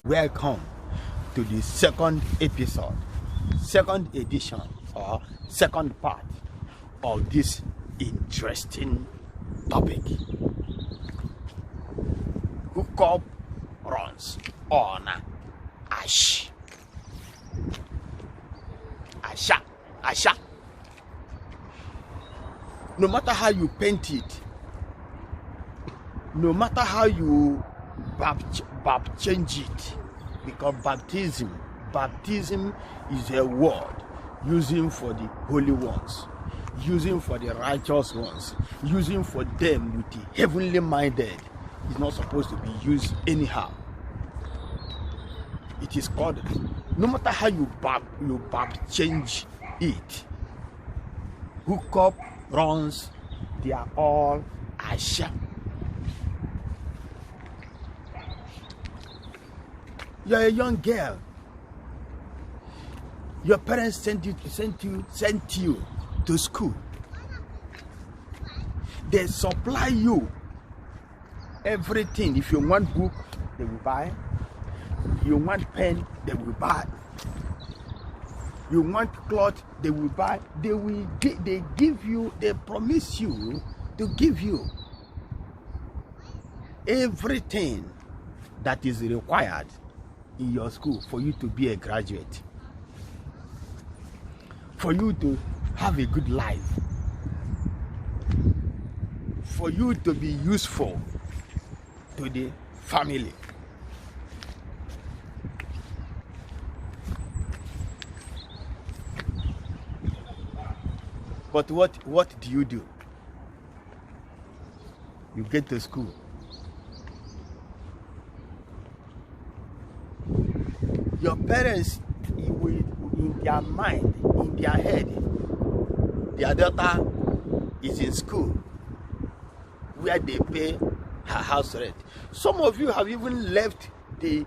Welcome to the second episode, second edition, or second part of this interesting topic. Hookup runs on asha. No matter how you paint it, no matter how you change it, because baptism is a word using for the holy ones, using for the righteous ones, using for them with the heavenly minded. It's not supposed to be used anyhow. It is called, no matter how you change it, hookup runs, they are all asha. You're a young girl. Your parents sent you to school. They supply you everything. If you want book, they will buy. You want pen, they will buy. You want cloth, they will buy. They give you. They promise you to give you everything that is required in your school for you to be a graduate, for you to have a good life, for you to be useful to the family. But what do? You get to school. Your parents, in their mind, in their head, their daughter is in school where they pay her house rent. Some of you have even left the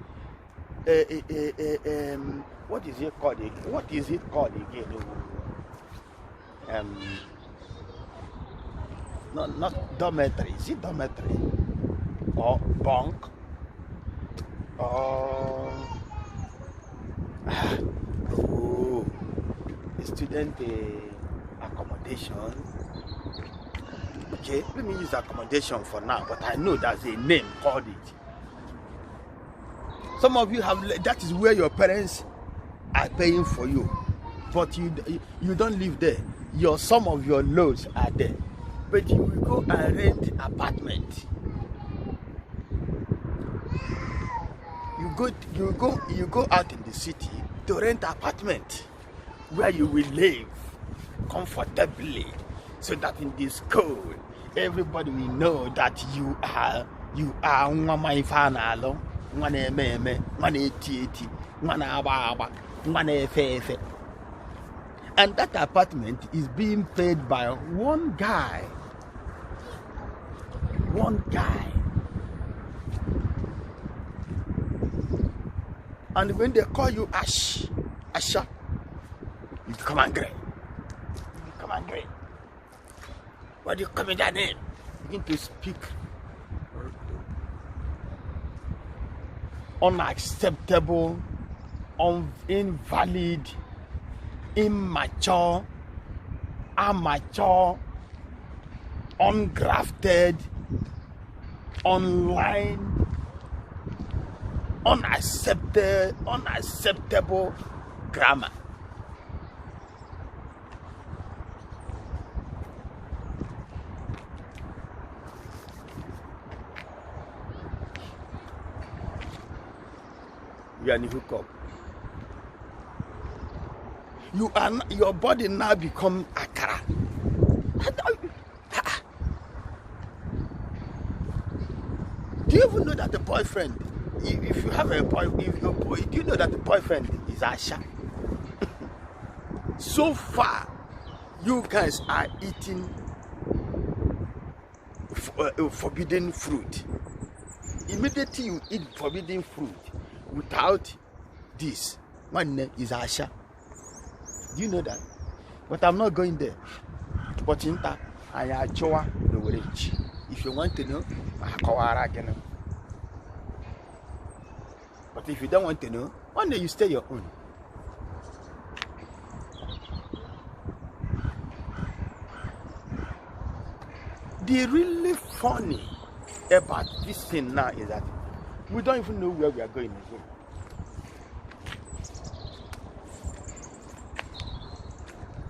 what is it called again? What is it called again? Not dormitory. Is it dormitory or bunk or student accommodation? Okay, let me use accommodation for now, but I know there's a name called it. Some of you have, that is where your parents are paying for you, but you don't live there. Some of your loads are there, but you will go and rent apartment. You go out in the city to rent apartment where you will live comfortably, so that in this school everybody will know that you are Mama Ifanalo, Mane Meme, Mane Titi, Mana Baba, Mane Fefe. And that apartment is being paid by one guy. And when they call you asha, you become angry. Why do you come in that name? Begin to speak unacceptable, invalid, immature, amateur, ungrafted, online, unacceptable grammar. You are in hookup. Your body now become akara. Do you even know that the boyfriend, if you have a boy, do you know that the boyfriend is asha? So far, you guys are eating forbidden fruit. Immediately you eat forbidden fruit without this, one is asha. Do you know that? But I'm not going there. But in that, I am Joa no rich. If you want to know, I can. But if you don't want to know, one day you stay your own. The really funny about this thing now is that we don't even know where we are going again.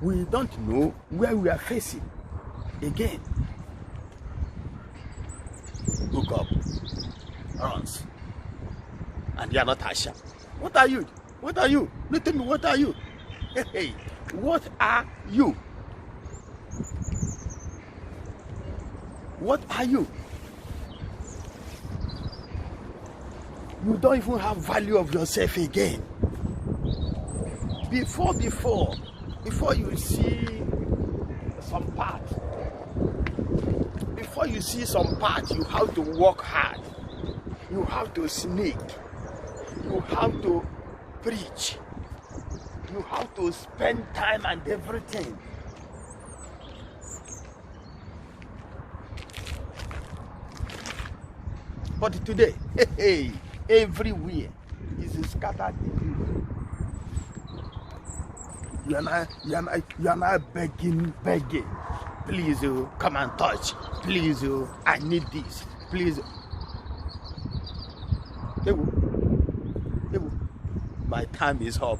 We don't know where we are facing again. Hook up, runs, and you are not Asha. What are you? What are you? No, tell me, what are you? Hey, what are you? What are you? You don't even have value of yourself again. Before you see some part, you have to work hard. You have to sneak. You have to preach. You have to spend time and everything. But today, hey, everywhere is scattered. You are not begging. Please, come and touch. Please, I need this. Please. My time is up.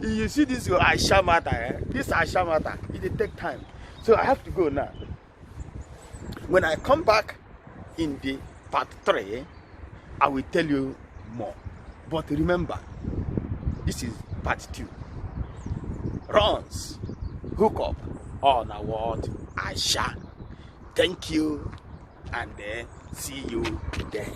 You see this asha matter, eh? This asha matter, it take time. So I have to go now. When I come back in the part 3, I will tell you more. But remember, this is part 2. Runs, hook up on our word Asha. Thank you, and see you there.